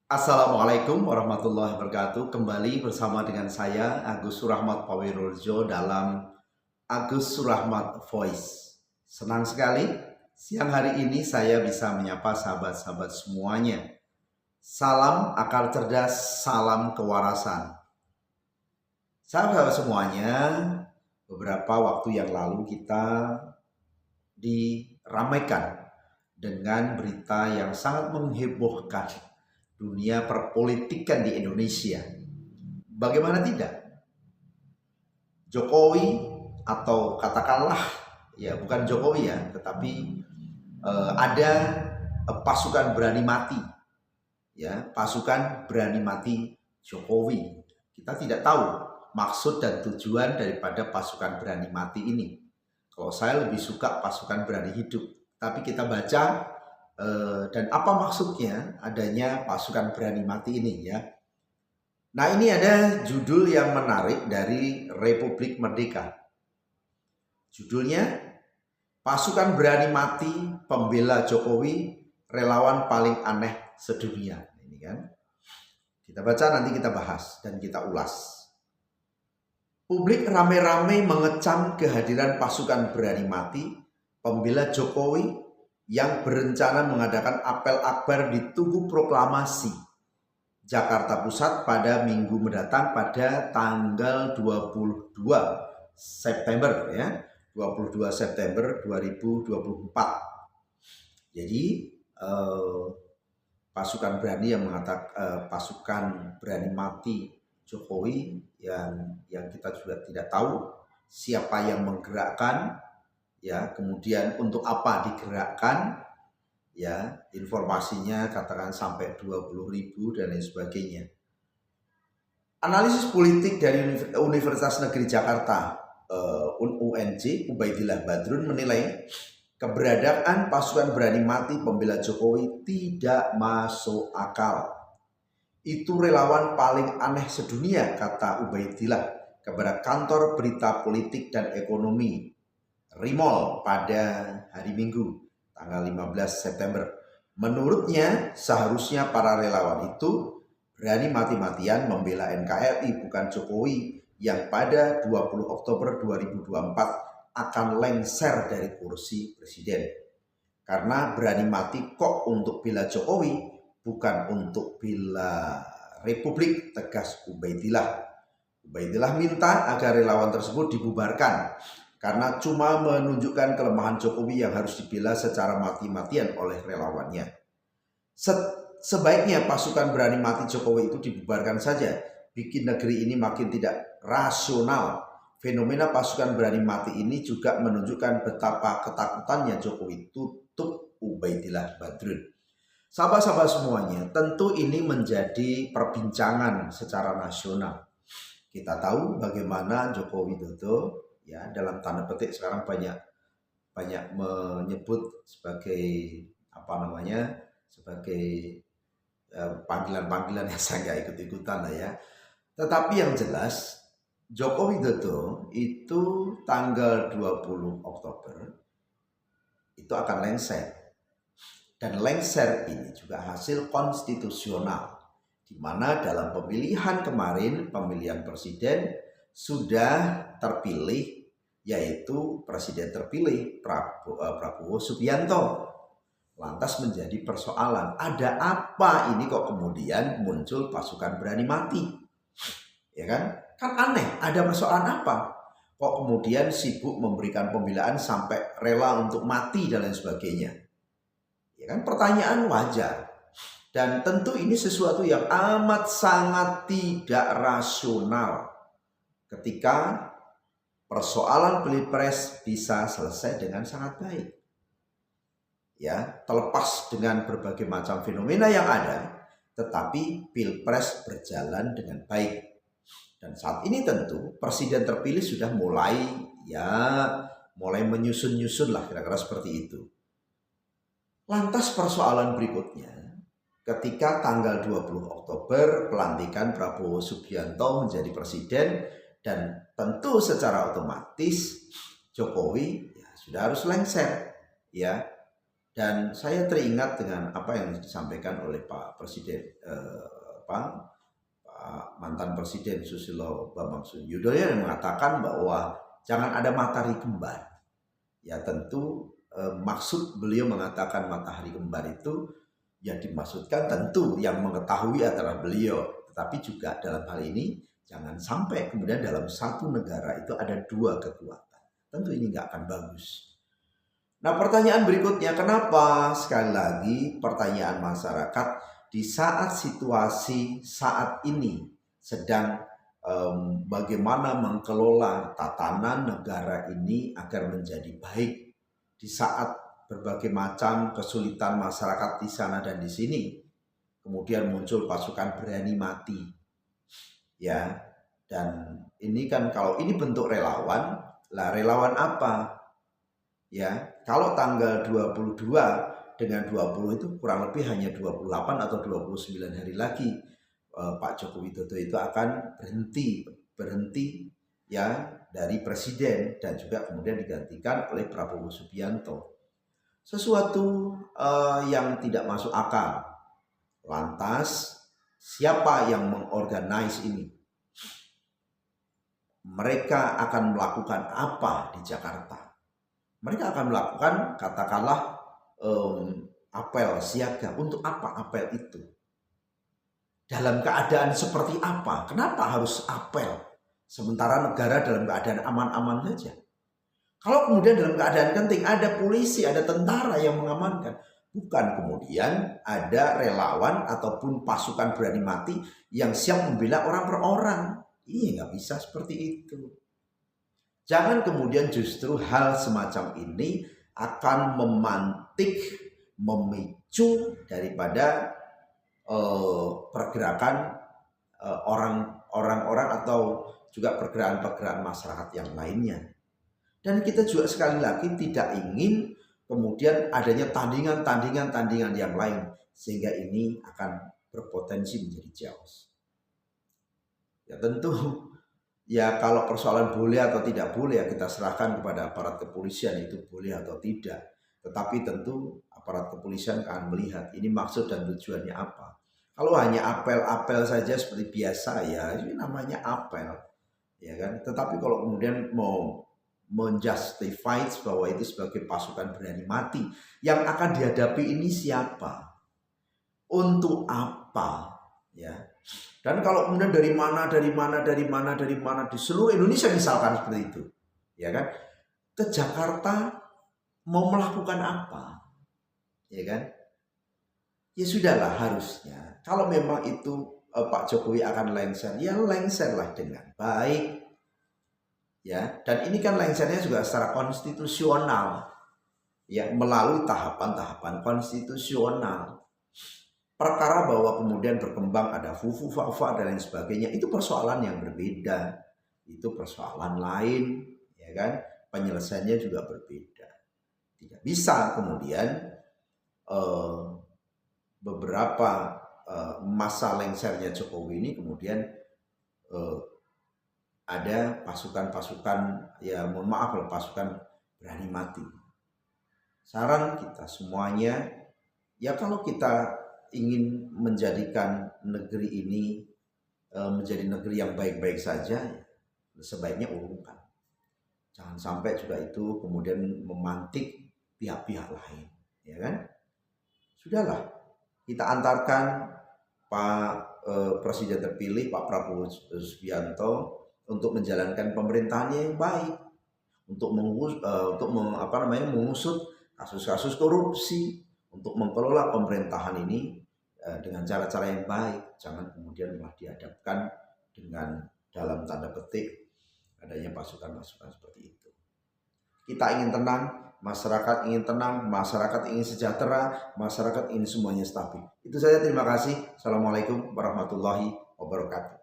Assalamualaikum warahmatullahi wabarakatuh. Kembali bersama dengan saya Agus Surahmat Pawiruljo dalam Agus Surahmat Voice. Senang sekali siang hari ini saya bisa menyapa sahabat-sahabat semuanya. Salam akal cerdas, salam kewarasan. Sahabat-sahabat semuanya, beberapa waktu yang lalu kita diramaikan dengan berita yang sangat menghebohkan dunia perpolitikan di Indonesia. Bagaimana tidak? Jokowi atau katakanlah ya bukan Jokowi ya, tetapi ada pasukan berani mati, ya pasukan berani mati Jokowi. Kita tidak tahu maksud dan tujuan daripada pasukan berani mati ini. Kalau saya lebih suka pasukan berani hidup, tapi kita baca dan apa maksudnya adanya pasukan berani mati ini ya. Nah, ini ada judul yang menarik dari Republik Merdeka. Judulnya Pasukan Berani Mati Pembela Jokowi, Relawan Paling Aneh Sedunia. Ini kan. Kita baca, nanti kita bahas dan kita ulas. Publik rame-rame mengecam kehadiran pasukan berani mati pembela Jokowi yang berencana mengadakan apel akbar di Tugu Proklamasi Jakarta Pusat pada minggu mendatang pada tanggal 22 September ya, 22 September 2024. Jadi pasukan berani yang mengatakan pasukan berani mati Jokowi yang kita juga tidak tahu siapa yang menggerakkan, ya kemudian untuk apa digerakkan, ya informasinya katakan sampai 20.000 dan lain sebagainya. Analisis politik dari Universitas Negeri Jakarta UNJ Ubaidillah Badrun menilai keberadaan pasukan berani mati pembela Jokowi tidak masuk akal. Itu relawan paling aneh sedunia, kata Ubaidillah kepada kantor berita politik dan ekonomi Rimol pada hari Minggu tanggal 15 September. Menurutnya seharusnya para relawan itu berani mati-matian membela NKRI, bukan Jokowi yang pada 20 Oktober 2024 akan lengser dari kursi presiden. Karena berani mati kok untuk bela Jokowi, bukan untuk bela Republik, tegas Ubaidillah. Ubaidillah minta agar relawan tersebut dibubarkan karena cuma menunjukkan kelemahan Jokowi yang harus dibela secara mati-matian oleh relawannya. Sebaiknya pasukan berani mati Jokowi itu dibubarkan saja, bikin negeri ini makin tidak rasional. Fenomena pasukan berani mati ini juga menunjukkan betapa ketakutannya Jokowi, tutup Ubaidillah Badrun. Sahabat-sahabat semuanya, tentu ini menjadi perbincangan secara nasional. Kita tahu bagaimana Joko Widodo, ya dalam tanda petik sekarang banyak menyebut sebagai sebagai panggilan-panggilan yang saya nggak ikut-ikutan lah ya. Tetapi yang jelas Joko Widodo itu tanggal 20 Oktober itu akan lengser, dan lengser ini juga hasil konstitusional, di mana dalam pemilihan kemarin, pemilihan presiden sudah terpilih, yaitu presiden terpilih Prabowo Subianto. Lantas menjadi persoalan, ada apa ini kok kemudian muncul pasukan berani mati? Ya kan? Kan aneh, ada persoalan apa? Kok kemudian sibuk memberikan pembelaan sampai rela untuk mati dan lain sebagainya? Ya kan, pertanyaan wajar. Dan tentu ini sesuatu yang amat sangat tidak rasional ketika persoalan pilpres bisa selesai dengan sangat baik. Ya, terlepas dengan berbagai macam fenomena yang ada, tetapi pilpres berjalan dengan baik. Dan saat ini tentu presiden terpilih sudah mulai menyusun-nyusun lah, kira-kira seperti itu. Lantas persoalan berikutnya, ketika tanggal 20 Oktober pelantikan Prabowo Subianto menjadi presiden, dan tentu secara otomatis Jokowi sudah harus lengser, ya. Dan saya teringat dengan apa yang disampaikan oleh Pak Presiden, Pak mantan Presiden Susilo Bambang Yudhoyono yang mengatakan bahwa jangan ada matahari kembar. Ya tentu maksud beliau mengatakan matahari kembar itu yang dimaksudkan tentu yang mengetahui adalah beliau. Tetapi juga dalam hal ini jangan sampai kemudian dalam satu negara itu ada dua kekuatan. Tentu ini nggak akan bagus. Nah pertanyaan berikutnya, kenapa sekali lagi pertanyaan masyarakat di saat situasi saat ini sedang bagaimana mengelola tatanan negara ini agar menjadi baik di saat berbagai macam kesulitan masyarakat di sana dan di sini, kemudian muncul pasukan berani mati, ya. Dan ini kan kalau ini bentuk relawan, lah relawan apa? Ya, kalau tanggal 22 dengan 20 itu kurang lebih hanya 28 atau 29 hari lagi Pak Joko Widodo itu akan berhenti ya dari presiden dan juga kemudian digantikan oleh Prabowo Subianto. Sesuatu yang tidak masuk akal. Lantas siapa yang mengorganize ini? Mereka akan melakukan apa di Jakarta? Mereka akan melakukan katakanlah apel siaga. Untuk apa apel itu? Dalam keadaan seperti apa? Kenapa harus apel? Sementara negara dalam keadaan aman-aman saja. Kalau kemudian dalam keadaan genting ada polisi, ada tentara yang mengamankan. Bukan kemudian ada relawan ataupun pasukan berani mati yang siap membela orang per orang. Iya, nggak bisa seperti itu. Jangan kemudian justru hal semacam ini akan memantik, memicu daripada pergerakan orang-orang atau juga pergerakan-pergerakan masyarakat yang lainnya. Dan kita juga sekali lagi tidak ingin kemudian adanya tandingan yang lain sehingga ini akan berpotensi menjadi chaos. Ya tentu ya kalau persoalan boleh atau tidak boleh ya kita serahkan kepada aparat kepolisian itu boleh atau tidak. Tetapi tentu aparat kepolisian akan melihat ini maksud dan tujuannya apa. Kalau hanya apel-apel saja seperti biasa ya ini namanya apel, ya kan. Tetapi kalau kemudian mau menjustify bahwa itu sebagai pasukan berani mati, yang akan dihadapi ini siapa? Untuk apa? Ya. Dan kalau kemudian dari mana di seluruh Indonesia misalkan seperti itu, ya kan? Ke Jakarta mau melakukan apa? Ya kan? Ya sudahlah harusnya. Kalau memang itu Pak Jokowi akan lengser, ya lengserlah dengan baik. Ya, dan ini kan lengsernya juga secara konstitusional. Ya, melalui tahapan-tahapan konstitusional. Perkara bahwa kemudian berkembang ada fufu fafa dan lain sebagainya, itu persoalan yang berbeda. Itu persoalan lain, ya kan? Penyelesaiannya juga berbeda. Tidak bisa kemudian beberapa masa lengsernya Jokowi ini kemudian ada pasukan-pasukan, ya mohon maaf kalau pasukan berani mati. Saran kita semuanya, ya kalau kita ingin menjadikan negeri ini menjadi negeri yang baik-baik saja, sebaiknya urungkan. Jangan sampai juga itu kemudian memantik pihak-pihak lain, ya kan? Sudahlah, kita antarkan Pak Presiden terpilih Pak Prabowo Subianto untuk menjalankan pemerintahannya yang baik, untuk mengusut kasus-kasus korupsi, untuk mengelola pemerintahan ini dengan cara-cara yang baik. Jangan kemudian malah dihadapkan dengan dalam tanda petik adanya pasukan-pasukan seperti itu. Kita ingin tenang, masyarakat ingin tenang, masyarakat ingin sejahtera, masyarakat ingin semuanya stabil. Itu saja, terima kasih. Assalamualaikum warahmatullahi wabarakatuh.